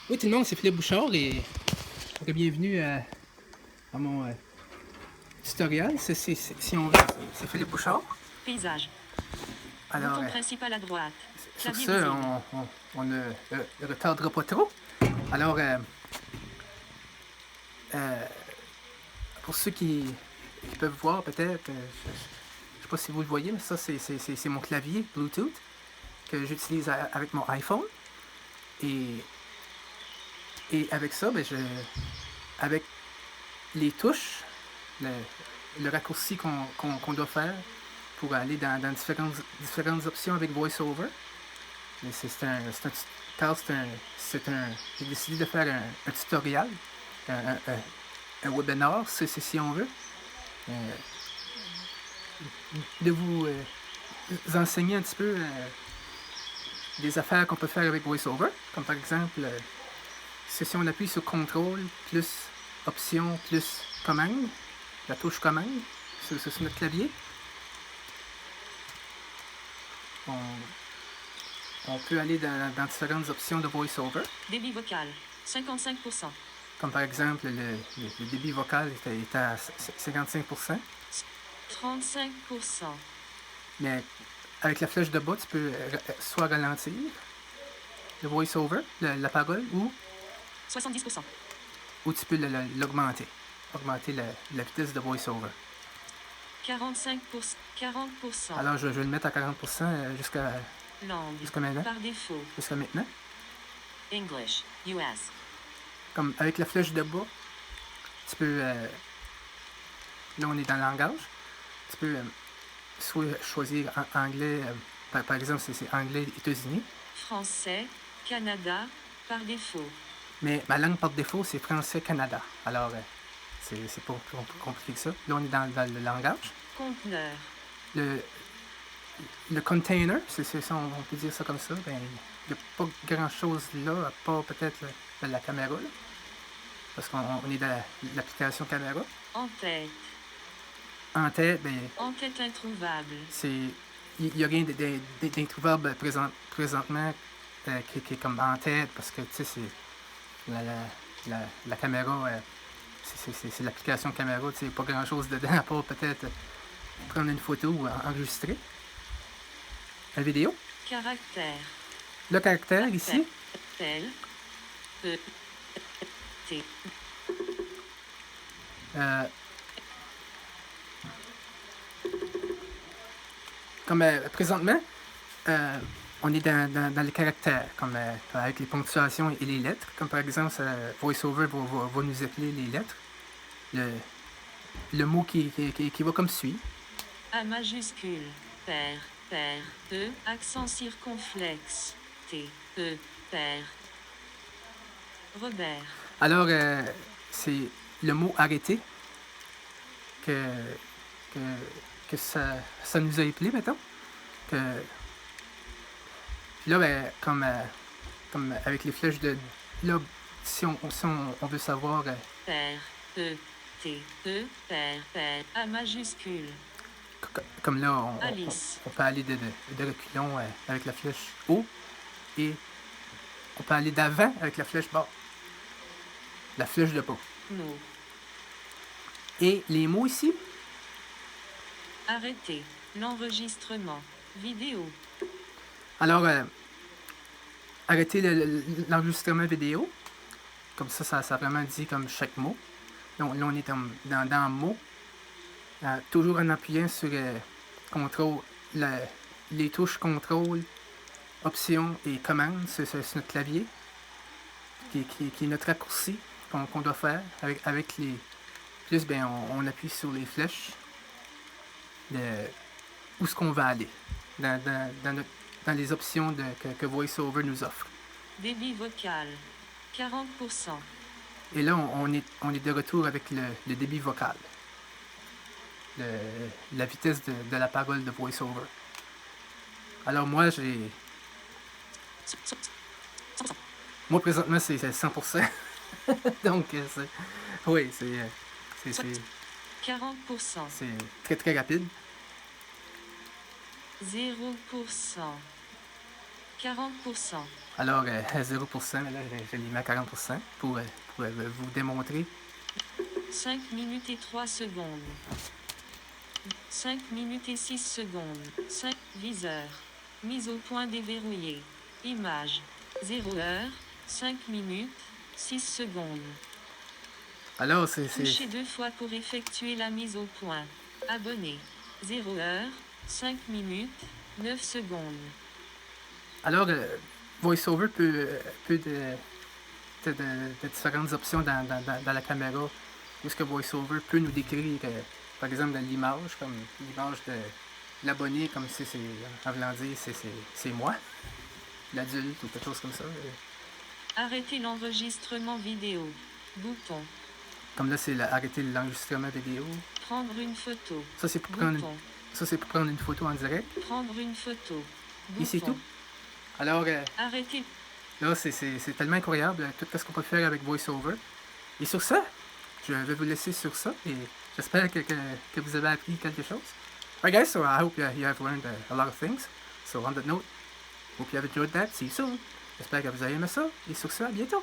Oui, tout le monde, c'est Philippe Bouchard et bienvenue à mon tutoriel. Si on veut, c'est Philippe Bouchard. Paysage. Alors, Bouton principal à droite. sur Clavier ce, visible. on ne retardera pas trop. Alors, pour ceux qui peuvent voir peut-être, je ne sais pas si vous le voyez, mais ça, c'est mon clavier Bluetooth que j'utilise avec mon iPhone. Et avec ça, avec les touches, le raccourci qu'on doit faire pour aller dans différentes options avec VoiceOver. Mais j'ai décidé de faire un tutoriel, un webinar, si on veut, de vous enseigner un petit peu des affaires qu'on peut faire avec VoiceOver, comme par exemple, si on appuie sur CTRL plus option plus commande, la touche commande sur notre clavier, on peut aller dans différentes options de VoiceOver. Débit vocal, 55%. Comme par exemple, le débit vocal est à 55%. 35%. Mais avec la flèche de bas, tu peux soit ralentir le VoiceOver, la parole, ou 70%. tu peux l'augmenter. Augmenter la vitesse de VoiceOver. 45%. 40%. Alors, je vais le mettre à 40% jusqu'à maintenant. Par défaut. Jusqu'à maintenant. English, US. Comme avec la flèche de bas, tu peux... là, on est dans le langage. Tu peux soit choisir anglais, par exemple, c'est anglais États-Unis. Français, Canada, par défaut. Mais ma langue par défaut, c'est français-Canada. Alors, c'est pas plus compliqué que ça. Là, on est dans le langage. Conteneur. Le container, c'est ça, on peut dire ça comme ça. Ben, il n'y a pas grand-chose là, à part peut-être la caméra. Là, parce qu'on est dans l'application caméra. En tête. En tête, ben... En tête introuvable. Il n'y a rien d'introuvable présentement qui est comme en tête, parce que, tu sais, c'est la caméra, c'est l'application caméra, tu sais, pas grand-chose dedans, à part peut-être prendre une photo ou enregistrer la vidéo. Caractère. Le caractère, ici. L. E. T. Comme présentement, on est dans les caractères, comme avec les ponctuations et les lettres. Comme par exemple, VoiceOver va nous appeler les lettres. Le mot qui va comme suit. A majuscule, père, E, accent circonflexe, T, E, père. Robert. Alors, c'est le mot arrêter que ça nous a appelé, mettons. Puis là, ben, comme avec les flèches de... Là, si on veut savoir... Père, E, T, E, père, A majuscule. Comme là, on peut aller de reculons avec la flèche haut, et on peut aller d'avant avec la flèche bas. La flèche de bas. Mots. Et les mots ici? Arrêter l'enregistrement vidéo. Alors, arrêter l'enregistrement vidéo. Comme ça vraiment dit comme chaque mot. Là, on est dans mots. Toujours en appuyant sur contrôle, les touches contrôle, option et commande sur notre clavier, qui est notre raccourci qu'on doit faire avec les... Plus, ben, on appuie sur les flèches où est-ce qu'on va aller dans les options que VoiceOver nous offre. Débit vocal, 40%. Et là, on est de retour avec le débit vocal. La vitesse de la parole de VoiceOver. Alors moi, moi, présentement, c'est 100%. Donc, oui, c'est 40%. C'est très, très rapide. 0%. 40%. Alors, 0%, mais là, je l'ai mis à 40% pour vous démontrer. 5 minutes et 3 secondes. 5 minutes et 6 secondes. 5 viseur. Mise au point déverrouillé. Image. 0 heure, 5 minutes, 6 secondes. Alors, c'est... Touchez 2 fois pour effectuer la mise au point. Abonné. 0 heure, 5 minutes, 9 secondes. Alors, VoiceOver peut de différentes options dans la caméra. Où est-ce que VoiceOver peut nous décrire, par exemple, de l'image, comme l'image de l'abonné, comme si c'est, en voulant dire, c'est moi, l'adulte ou quelque chose comme ça. Arrêtez l'enregistrement vidéo. Bouton. Comme là, c'est arrêter l'enregistrement vidéo. Prendre une photo. Ça, c'est pour prendre, Bouton. pour prendre une photo en direct. Prendre une photo. Et c'est Bouton. tout. Alors, Arrêtez. là, c'est tellement incroyable, tout ce qu'on peut faire avec VoiceOver. Et sur ça, je vais vous laisser sur ça et j'espère que vous avez appris quelque chose. Alright guys, so I hope you have learned a lot of things. So on that note, hope you have enjoyed that. See you soon. J'espère que vous avez aimé ça et sur ça, à bientôt.